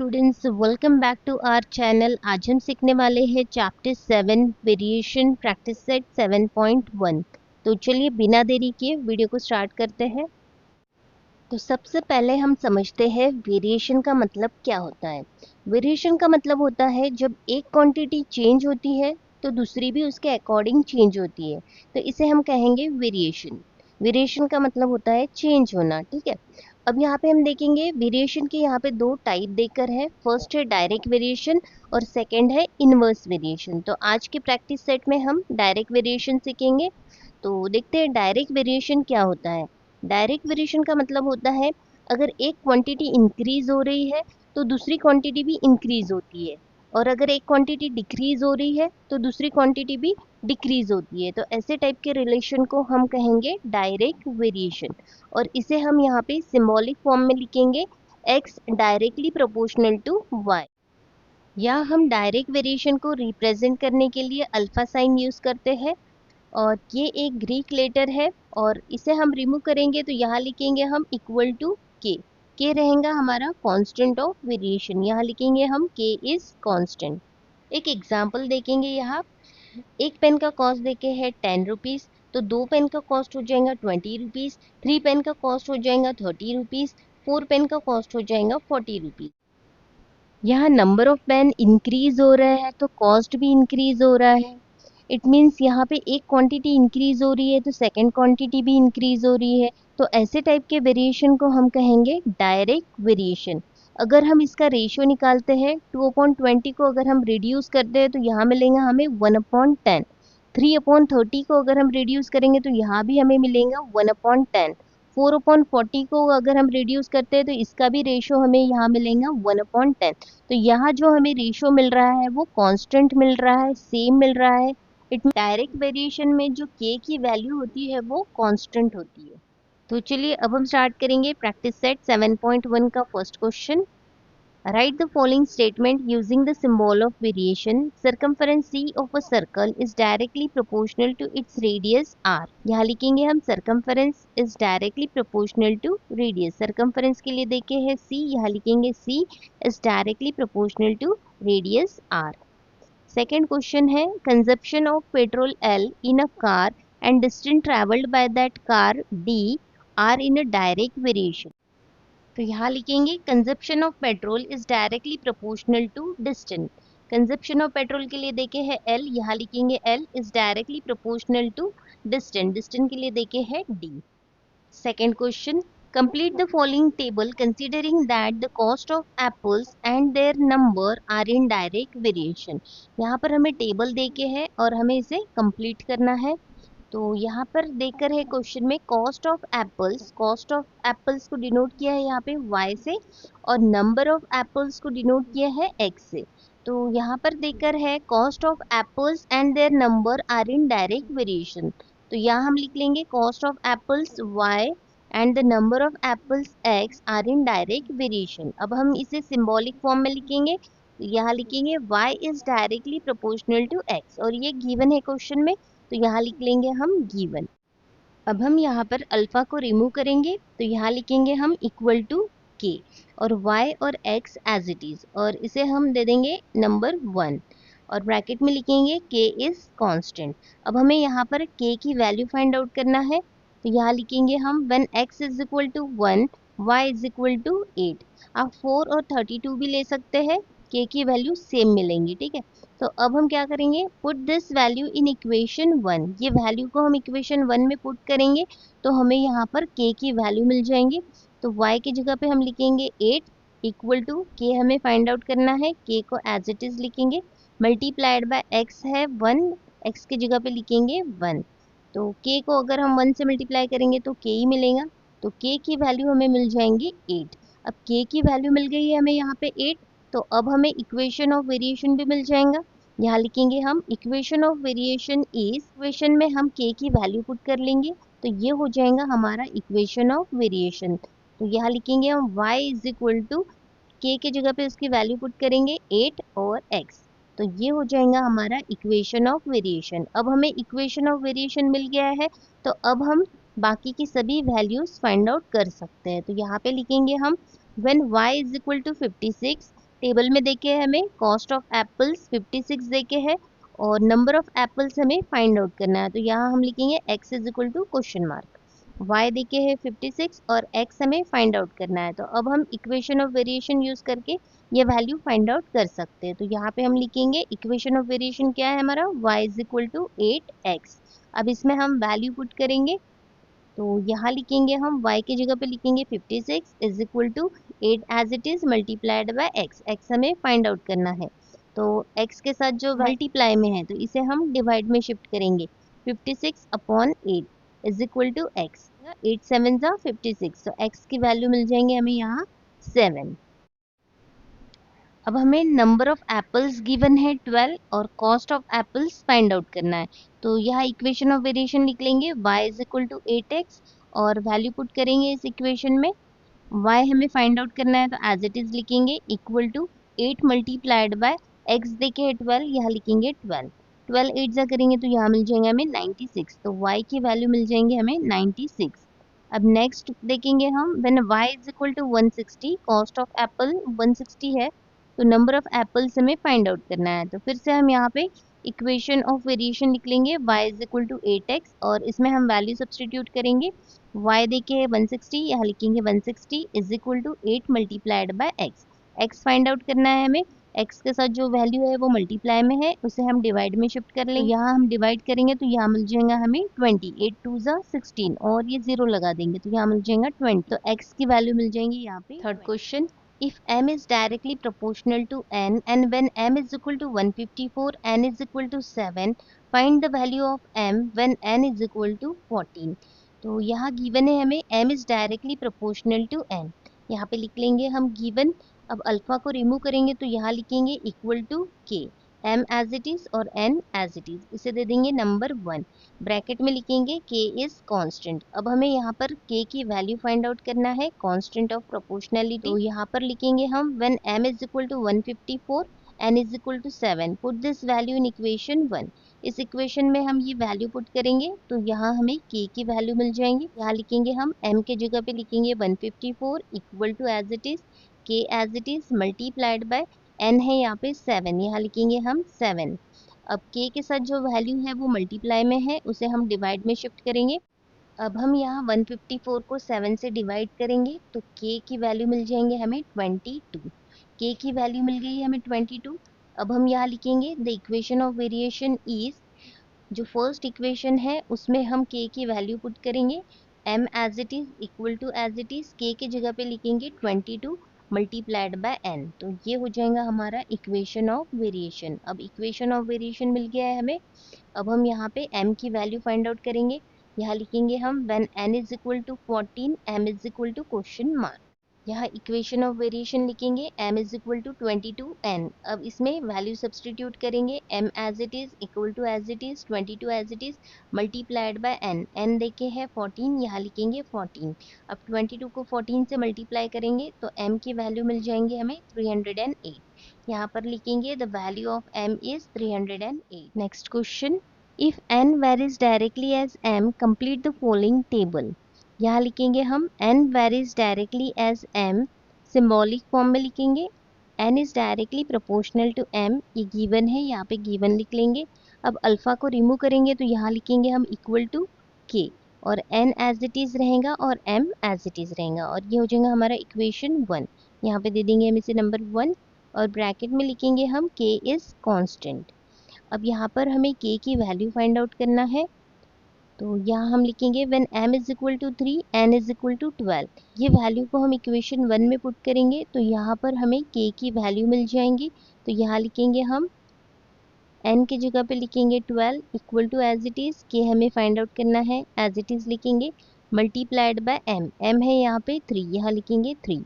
Students, welcome back to our channel. आज हम सीखने वाले हैं चैप्टर 7 वेरिएशन प्रैक्टिस सेट 7.1। तो चलिए बिना देरी किए वीडियो को स्टार्ट करते हैं। तो सबसे पहले हम समझते हैं वेरिएशन का मतलब क्या होता है। वेरिएशन का मतलब होता है जब एक क्वांटिटी चेंज होती है तो दूसरी भी उसके अकॉर्डिंग चेंज होती है, तो इसे हम कहेंगे वेरिएशन। वेरिएशन का मतलब होता है चेंज होना, ठीक है। अब यहाँ पे हम देखेंगे वेरिएशन के यहाँ पे दो टाइप देकर है। फर्स्ट है डायरेक्ट वेरिएशन और सेकंड है इनवर्स वेरिएशन। तो आज के प्रैक्टिस सेट में हम डायरेक्ट वेरिएशन सीखेंगे। तो देखते हैं डायरेक्ट वेरिएशन क्या होता है। डायरेक्ट वेरिएशन का मतलब होता है अगर एक क्वांटिटी इंक्रीज हो रही है तो दूसरी क्वांटिटी भी इंक्रीज होती है, और अगर एक क्वांटिटी डिक्रीज हो रही है तो दूसरी क्वांटिटी भी डिक्रीज होती है। तो ऐसे टाइप के रिलेशन को हम कहेंगे डायरेक्ट वेरिएशन, और इसे हम यहाँ पे सिंबॉलिक फॉर्म में लिखेंगे x directly proportional to y। या हम डायरेक्ट वेरिएशन को रिप्रेजेंट करने के लिए अल्फा साइन यूज करते हैं, और ये एक ग्रीक लेटर है और इसे हम रिमूव करेंगे तो यहाँ लिखेंगे हम इक्वल टू के रहेगा हमारा कांस्टेंट ऑफ वेरिएशन। यहाँ लिखेंगे हम के इज कांस्टेंट। एक एग्जांपल देखेंगे। यहाँ एक पेन का कॉस्ट देखे है 10 रुपीज़, तो दो पेन का कॉस्ट हो जाएगा 20 रुपीज़, 3 पेन का कॉस्ट हो जाएगा 30 रुपीज़, 4 पेन का कॉस्ट हो जाएगा 40 रुपीज़। यहाँ नंबर ऑफ पेन इंक्रीज हो रहा है तो कॉस्ट भी इंक्रीज हो रहा है। इट मीन्स यहाँ पे एक क्वांटिटी इंक्रीज हो रही है तो सेकेंड क्वांटिटी भी इंक्रीज हो रही है। तो ऐसे टाइप के वेरिएशन को हम कहेंगे डायरेक्ट वेरिएशन। अगर हम इसका रेशियो निकालते हैं 2/20 को अगर हम रिड्यूस करते हैं तो यहाँ मिलेगा हमें 1/10। 3/30 को अगर हम रिड्यूस करेंगे तो यहाँ भी हमें मिलेगा 1/10। 4/40 को अगर हम रिड्यूस करते हैं तो इसका भी रेशियो हमें यहाँ मिलेगा 1/10। तो यहाँ जो हमें रेशियो मिल रहा है वो कांस्टेंट मिल रहा है, सेम मिल रहा है। इट डायरेक्ट वेरिएशन में जो k की वैल्यू होती है वो कांस्टेंट होती है। तो चलिए अब हम स्टार्ट करेंगे प्रैक्टिस सेट 7.1 का first question. Write the following statement using the symbol of variation. Circumference c of a circle is directly proportional to its radius r. यहाँ लिखेंगे हम circumference is directly proportional to radius. Circumference के लिए देखे है c, यहाँ लिखेंगे c is directly proportional to radius r. Second question है consumption of petrol L in a car and distance traveled by that car d are in a direct variation. तो यहाँ लिखेंगे consumption of petrol is directly proportional to distance. Consumption of petrol के लिए देखे है L, यहाँ लिखेंगे L is directly proportional to distance. Distance के लिए देखे है D. Second question, complete the following table considering that the cost of apples and their number are in direct variation. यहाँ पर हमें टेबल देके है और हमें इसे कंप्लीट करना है। तो यहाँ पर देकर है क्वेश्चन में कॉस्ट ऑफ एप्पल्स को डिनोट किया है यहाँ पे y से, और नंबर ऑफ एप्पल्स को डिनोट किया है x से। तो यहाँ पर देकर है cost of apples and their number are in direct variation. तो यहाँ हम लिख लेंगे cost of apples y and the number of apples x are in direct variation. अब हम इसे सिंबॉलिक फॉर्म में लिखेंगे। यहाँ लिखेंगे y is directly proportional to x, और ये गिवन है क्वेश्चन में, तो यहाँ लिख लेंगे हम गिवन। अब हम यहाँ पर अल्फा को रिमूव करेंगे तो यहाँ लिखेंगे हम इक्वल टू के, और y और x एज इट इज, और इसे हम दे देंगे नंबर 1, और ब्रैकेट में लिखेंगे k इज कांस्टेंट। अब हमें यहाँ पर k की वैल्यू फाइंड आउट करना है, तो यहाँ लिखेंगे हम when x is equal to 1 y is equal to 8। आप 4 और 32 भी ले सकते हैं, k की वैल्यू सेम मिलेंगी, ठीक है। तो अब हम क्या करेंगे, put this value in equation 1। ये वैल्यू को हम इक्वेशन 1 में पुट करेंगे तो हमें यहाँ पर k की वैल्यू मिल जाएंगी। तो y की जगह पे हम लिखेंगे 8 इक्वल टू k, हमें फाइंड आउट करना है, k को एज इट इज लिखेंगे, मल्टीप्लाइड बाय x है 1, x की जगह पे लिखेंगे 1। तो k को अगर हम 1 से मल्टीप्लाई करेंगे तो k ही मिलेगा, तो k की वैल्यू हमें मिल जाएंगी 8। अब k की वैल्यू मिल गई है हमें यहाँ पे 8, तो अब हमें इक्वेशन ऑफ वेरिएशन भी मिल जाएगा। यहाँ लिखेंगे हम equation of variation is, equation में हम k की वैल्यू पुट कर लेंगे तो ये हो जाएगा हमारा इक्वेशन ऑफ वेरिएशन। तो यहाँ लिखेंगे हम y is equal to k के जगह पे उसकी वैल्यू पुट करेंगे 8 और x, तो ये हो जाएगा हमारा इक्वेशन ऑफ वेरिएशन। अब हमें इक्वेशन ऑफ वेरिएशन मिल गया है, तो अब हम बाकी की सभी वैल्यूज फाइंड आउट कर सकते हैं। तो यहाँ पे लिखेंगे हम when y is equal to 56 table में देखे है हमें कॉस्ट ऑफ एप्पल्स 56 देखे है और नंबर ऑफ एप्पल्स हमें फाइंड आउट करना है। तो यहाँ हम लिखेंगे x is equal to question mark, y देखे है 56 और x हमें फाइंड आउट करना है। तो अब हम इक्वेशन ऑफ वेरिएशन यूज करके ये वैल्यू फाइंड आउट कर सकते हैं। तो यहाँ पे हम लिखेंगे इक्वेशन ऑफ वेरिएशन क्या है हमारा, y is equal to 8x। अब इसमें हम वैल्यू पुट करेंगे, तो यहाँ लिखेंगे हम y की जगह पे लिखेंगे 56 is equal to 8 as it is multiplied by x। x हमें फाइंड आउट करना है, तो x के साथ जो मल्टीप्लाई में है तो इसे हम डिवाइड में शिफ्ट करेंगे। 56 upon 8 is equal to x। 8 7 जा 56, तो x की वैल्यू मिल जाएंगे हमें यहाँ 7। अब हमें नंबर ऑफ एप्पल्स गिवन है 12 और cost of apples find out करना है। तो यहाँ इक्वेशन ऑफ वेरिएशन लिख लेंगे y is equal to 8x और वैल्यू पुट करेंगे इस इक्वेशन में। y हमें फाइंड आउट करना है, तो एज इट इज लिखेंगे equal to 8 multiplied by x देखे 12, यहाँ लिखेंगे 12। 12 8 जा करेंगे तो यहाँ मिल जाएंगे हमें 96, तो y की वैल्यू मिल जाएंगे हमें 96। अब नेक्स्ट देखेंगे हम, when y is equal to 160, cost of apple 160 है, तो नंबर ऑफ एप्पल्स हमें फाइंड आउट करना है। तो फिर से हम यहाँ पे इक्वेशन ऑफ वेरिएशन लिख लेंगे y is equal to 8x और इसमें हम वैल्यू सब्सटीट्यूट करेंगे। y देखे 160, यहाँ लिखेंगे 160 is equal to 8 multiplied by x। x find out करना है हमें, x के साथ जो वैल्यू है वो मल्टीप्लाई में है, उसे हम डिवाइड में शिफ्ट कर लेंगे। तो यहाँ हम डिवाइड करेंगे तो यहाँ मिल जाएगा हमें 20, 8 2 जा 16 और ये 0 लगा देंगे तो यहाँ मिल जाएगा 20। तो x की वैल्यू मिल जाएंगी यहाँ पे। Third question, if m is directly proportional to n and when m is equal to 154, n is equal to 7, find the value of m when n is equal to 14। तो यहाँ given है हमें m is directly proportional to n, यहाँ पे लिख लेंगे हम given. अब अल्फा को रिमूव करेंगे तो यहाँ लिखेंगे equal to k, m as it is और n एज इट इज, इसे दे देंगे नंबर 1। ब्रैकेट में लिखेंगे k इज कांस्टेंट। अब हमें यहाँ पर k की वैल्यू फाइंड आउट करना है, कांस्टेंट ऑफ प्रोपोर्शनलिटी। तो यहाँ पर लिखेंगे हम when m is equal to 154 n is equal to 7, put this value in equation 1। इस इक्वेशन में हम ये वैल्यू पुट करेंगे तो यहाँ हमें k की वैल्यू मिल जाएंगी। यहाँ लिखेंगे हम m के जगह पे लिखेंगे 154 equal to as it is k as it is multiplied by n है यहाँ पे 7, यहाँ लिखेंगे हम 7। अब k के साथ जो वैल्यू है वो मल्टीप्लाई में है, उसे हम डिवाइड में शिफ्ट करेंगे। अब हम यहाँ 154 को 7 से डिवाइड करेंगे तो k की वैल्यू मिल जाएंगे हमें 22। k की वैल्यू मिल गई हमें 22। अब हम यहाँ लिखेंगे the equation of variation is, जो फर्स्ट इक्वेशन है उसमें हम k की वैल्यू पुट करेंगे, m as it is equal to as it is k की जगह पे लिखेंगे 22 मल्टीप्लाइड बाय n। तो ये हो जाएगा हमारा इक्वेशन ऑफ वेरिएशन। अब इक्वेशन ऑफ वेरिएशन मिल गया है हमें। अब हम यहाँ पे m की वैल्यू फाइंड आउट करेंगे, यहाँ लिखेंगे हम when n is equal to 14 m is equal to question mark. यहाँ इक्वेशन ऑफ वेरिएशन लिखेंगे m is equal to 22n। अब इसमें वैल्यू सब्सटीट्यूट करेंगे, m as it is equal to as it is 22 as it is multiplied by n। n देखे है 14, यहाँ लिखेंगे 14। अब 22 को 14 से मल्टीप्लाई करेंगे तो m की वैल्यू मिल जाएंगे हमें 308। यहाँ पर लिखेंगे the value of m is 308। Next question, if n varies directly as m, complete the following table। यहाँ लिखेंगे हम n varies directly as m, symbolic form में लिखेंगे। n is directly proportional to m, ये गिवन है, यहाँ पे given लिख लेंगे। अब अल्फा को रिमूव करेंगे तो यहाँ लिखेंगे हम इक्वल टू k और n एज इट इज रहेगा और m एज इट इज रहेगा और ये हो जाएगा हमारा इक्वेशन 1। यहाँ पे दे देंगे हम इसे नंबर 1 और ब्रैकेट में लिखेंगे हम k इज कांस्टेंट। अब यहाँ पर हमें k की वैल्यू फाइंड आउट करना है, तो यहाँ हम लिखेंगे when m is equal to 3 n is equal to 12। ये वैल्यू को हम इक्वेशन 1 में पुट करेंगे तो यहाँ पर हमें k की वैल्यू मिल जाएंगी। तो यहाँ लिखेंगे हम n की जगह पे लिखेंगे 12 equal to as it is k हमें फाइंड आउट करना है, एज इट इज लिखेंगे मल्टीप्लाइड बाय m। m है यहाँ पे 3, यहाँ लिखेंगे 3।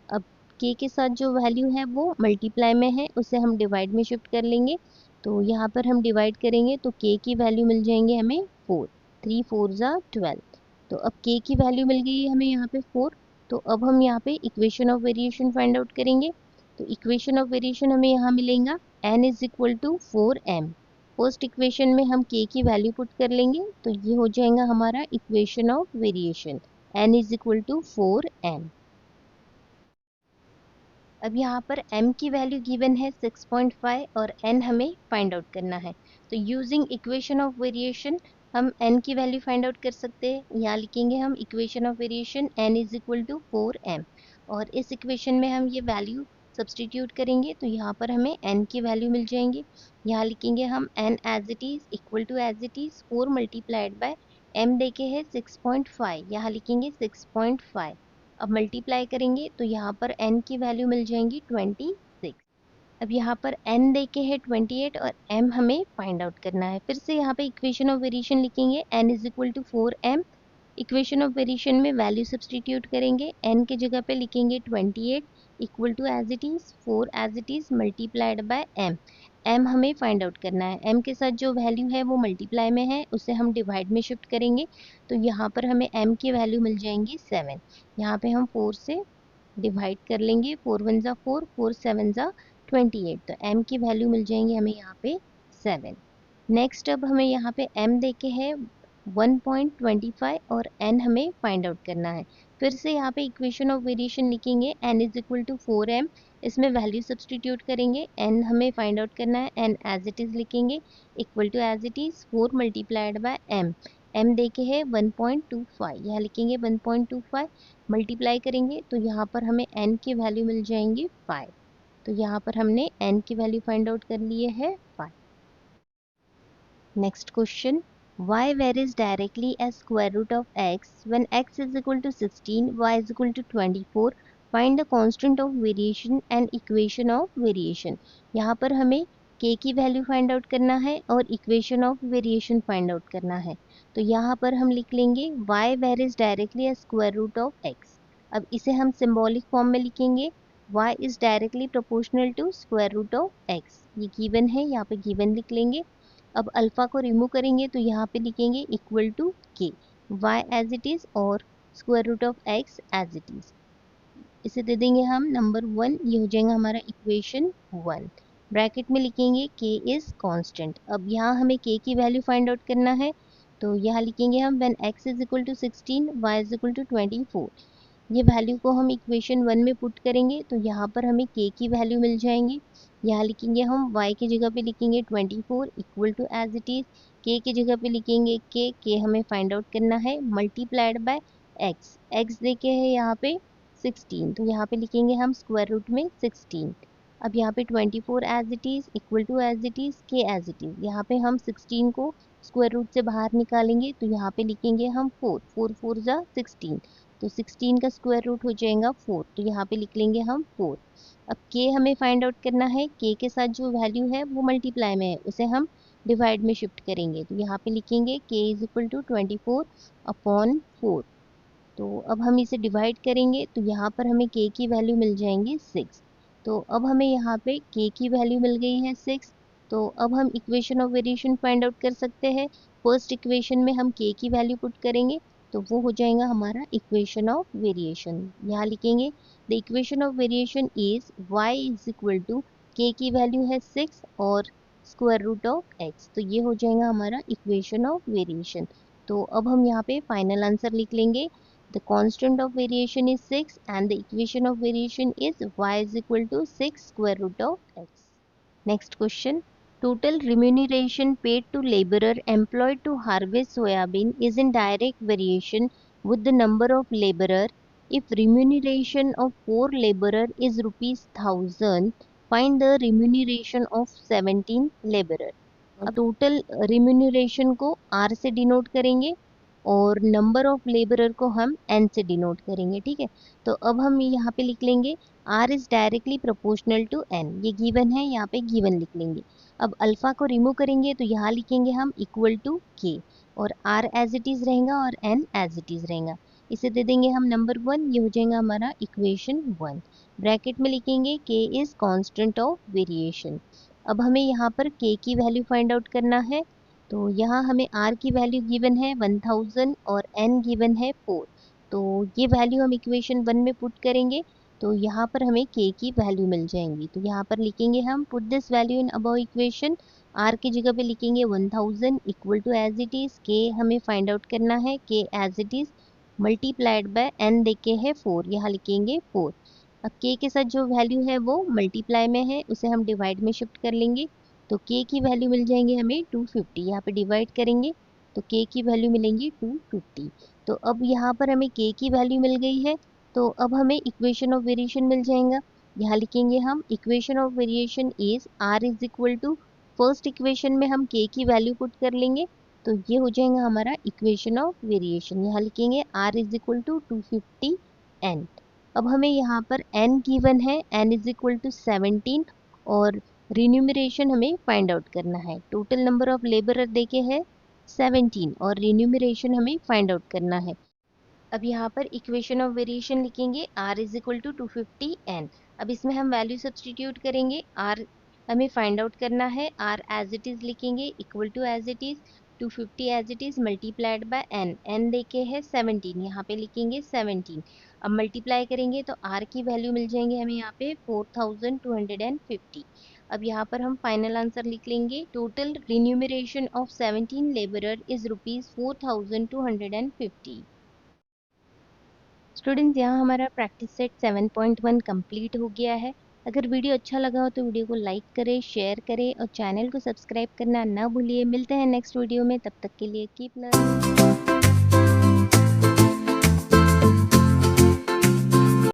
अब k के साथ जो वैल्यू है वो मल्टीप्लाई में है, उसे हम डिवाइड में शिफ्ट कर लेंगे। तो यहाँ पर हम डिवाइड करेंगे तो k की वैल्यू मिल जाएंगे हमें 4, 3 4 जा 12। तो अब k की वैल्यू मिल गई है हमें यहाँ पे 4। तो अब हम यहाँ पे equation of variation find out करेंगे। तो इक्वेशन ऑफ वेरिएशन हमें यहाँ मिलेगा n is equal to 4m। First equation में हम k की वैल्यू पुट कर लेंगे तो ये हो जाएगा हमारा equation of variation, n is equal to 4m। अब यहाँ पर m की वैल्यू गिवन है 6.5 और n हमें फाइंड आउट करना है। तो यूजिंग इक्वेशन ऑफ वेरिएशन हम n की वैल्यू फाइंड आउट कर सकते हैं। यहाँ लिखेंगे हम equation of variation n is equal to 4m और इस इक्वेशन में हम ये वैल्यू सब्सटीट्यूट करेंगे तो यहाँ पर हमें n की वैल्यू मिल जाएंगे। यहाँ लिखेंगे हम n as it is equal to as it is 4 multiplied by m देखे है 6.5, यहाँ लिखेंगे 6.5। अब मल्टीप्लाई करेंगे तो यहाँ पर n की वैल्यू मिल जाएंगी 26। अब यहाँ पर n देके है 28 और m हमें फाइंड आउट करना है। फिर से यहाँ पे इक्वेशन ऑफ वेरिएशन लिखेंगे n is equal to 4m। Equation of variation में वैल्यू सब्सटीट्यूट करेंगे, n के जगह पे लिखेंगे 28 equal to as it is 4 as it is multiplied by m। m हमें फाइंड आउट करना है। m के साथ जो वैल्यू है वो मल्टीप्लाई में है, उसे हम डिवाइड में शिफ्ट करेंगे तो यहाँ पर हमें m की वैल्यू मिल जाएंगी 7। यहाँ पे हम 4 से डिवाइड कर लेंगे, 4 1 जा 4, 4 7 जा 28, तो m की वैल्यू मिल जाएंगी हमें यहाँ पे 7। नेक्स्ट अब हमें यहाँ पे m देके है 1.25 और n हमें फाइंड आउट करना है। फिर से यहाँ पे इक्वेशन ऑफ वेरिएशन लिखेंगे n is equal to 4m, इसमें वैल्यू सब्सटीट्यूट करेंगे, n हमें फाइंड आउट करना है, n एज इट इज लिखेंगे equal to as it is 4 multiplied by m। m देके है 1.25, यहाँ लिखेंगे 1.25 मल्टीप्लाई करेंगे तो यहाँ पर हमें n की वैल्यू मिल जाएंगी 5। तो यहाँ पर हमने n की वैल्यू फाइंड आउट कर लिए है 5। Next question. Y varies directly as square root of x when x is equal to 16, y is equal to 24. Find the constant of variation and equation of variation. यहाँ पर हमें k की value find out करना है और equation of variation find out करना है। तो यहाँ पर हम लिख लेंगे y varies directly as square root of x। अब इसे हम सिंबॉलिक फॉर्म में लिखेंगे, y is directly proportional to square root of x। ये गिवन है, यहाँ पे गिवन लिख लेंगे। अब अल्फा को रिमूव करेंगे तो यहाँ पे लिखेंगे equal to K, Y as it is और square root of X as it is. इसे दे देंगे हम नंबर 1, ये हो जाएगा हमारा इक्वेशन 1। ब्रैकेट में लिखेंगे के इज कांस्टेंट। अब यहाँ हमें के की वैल्यू फाइंड आउट करना है तो यहाँ लिखेंगे हम when x is equal to 16, y is equal to 24। ये वैल्यू को हम इक्वेशन 1 में पुट करेंगे तो यहाँ पर हमें k की वैल्यू मिल जाएंगी। यहाँ लिखेंगे हम y की जगह पे लिखेंगे 24 equal to as it is, k की जगह पे लिखेंगे k हमें फाइंड आउट करना है मल्टीप्लाइड बाय x देके है यहाँ पे 16, तो यहाँ पे लिखेंगे हम स्क्वायर रूट में 16। अब यहाँ पे 24 as it is equal to as it is k as it is, यहाँ पे हम 16 को स्क्वायर रूट से बाहर निकालेंगे तो यहाँ पे लिखेंगे हम 4, 4 4 जा 16, तो 16 का स्क्वायर रूट हो जाएगा 4, तो यहाँ पे लिख लेंगे हम 4। अब k हमें फाइंड आउट करना है, k के साथ जो वैल्यू है वो मल्टीप्लाई में है, उसे हम डिवाइड में शिफ्ट करेंगे तो यहाँ पे लिखेंगे k is equal to 24 upon 4। तो अब हम इसे डिवाइड करेंगे तो यहाँ पर हमें k की वैल्यू मिल जाएंगी 6। तो अब हमें यहाँ पे k की वैल्यू मिल गई है 6, तो अब हम equation of variation find out कर सकते हैं। फर्स्ट इक्वेशन में हम k की वैल्यू पुट करेंगे तो वो हो जाएगा हमारा इक्वेशन ऑफ वेरिएशन। यहाँ लिखेंगे the equation of variation is y is equal to k की वैल्यू है 6 और स्क्वायर रूट ऑफ x, तो ये हो जाएगा हमारा इक्वेशन ऑफ वेरिएशन। तो अब हम यहाँ पे फाइनल आंसर लिख लेंगे, the constant of variation is 6 and the equation of variation is y is equal to 6 square root of x. Next question. Total remuneration paid to laborer employed to harvest soybean is in direct variation with the number of laborer. If remuneration of 4 laborer is rupees 1000, find the remuneration of 17 laborer. अब total remuneration को R से denote करेंगे और number of labourer को हम n से denote करेंगे, ठीक है। तो अब हम यहाँ पे लिख लेंगे r is directly proportional to n, ये गिवन है, यहाँ पे गिवन लिख लेंगे। अब अल्फा को रिमूव करेंगे तो यहाँ लिखेंगे हम इक्वल टू k और r एज इट इज रहेगा और n एज इट इज रहेगा। इसे दे देंगे हम नंबर 1, ये हो जाएगा हमारा इक्वेशन 1। ब्रैकेट में लिखेंगे k is constant of variation. अब हमें यहाँ पर k की वैल्यू फाइंड आउट करना है तो यहाँ हमें r की वैल्यू गिवन है 1000 और n गिवन है 4, तो ये वैल्यू हम इक्वेशन 1 में पुट करेंगे तो यहाँ पर हमें k की वैल्यू मिल जाएंगी। तो यहाँ पर लिखेंगे हम put this value in above equation, r की जगह पे लिखेंगे 1000 equal to as it is, k हमें फाइंड आउट करना है, k as it is multiplied by n देके है 4, यहाँ लिखेंगे 4। अब k के साथ जो वैल्यू है वो मल्टीप्लाई में है, उसे हम डिवाइड में शिफ्ट कर लेंगे, तो k की वैल्यू मिल जाएंगे हमें 250। यहाँ पे डिवाइड करेंगे तो k की वैल्यू मिलेंगी 250। तो अब यहाँ पर हमें k की वैल्यू मिल गई है, तो अब हमें इक्वेशन ऑफ वेरिएशन मिल जाएगा। यहाँ लिखेंगे हम equation of variation is r is equal to, first equation में हम k की वैल्यू पुट कर लेंगे, तो ये हो जाएगा हमारा इक्वेशन ऑफ वेरिएशन। यहाँ लिखेंगे r is equal to 250 n। अब हमें यहाँ पर n गिवन है, n इज इक्वल टू 17, और रिन्यूमरेशन हमें फाइंड आउट करना है। टोटल नंबर ऑफ लेबरर देके है 17 और रिन्यूमरेशन हमें फाइंड आउट करना है। अब यहाँ पर इक्वेशन ऑफ वेरिएशन लिखेंगे r is equal to 250 n। अब इसमें हम वैल्यू सब्सटीट्यूट करेंगे। r हमें फाइंड आउट करना है, r एज इट इज लिखेंगे equal to as it is 250 as it is multiplied by n। n देके है 17, यहाँ पे लिखेंगे 17। अब मल्टीप्लाई करेंगे तो r की वैल्यू मिल जाएंगे हमें यहाँ पे 4250। अब यहाँ पर हम फाइनल आंसर लिख लेंगे, total remuneration of 17 labourer is ₹4250। Students, यहाँ हमारा प्रैक्टिस सेट 7.1 कंप्लीट हो गया है। अगर वीडियो अच्छा लगा हो तो वीडियो को लाइक करें, शेयर करें और चैनल को सब्सक्राइब करना ना भूलिए। मिलते हैं नेक्स्ट वीडियो में, तब तक के लिए कीप लर्निंग।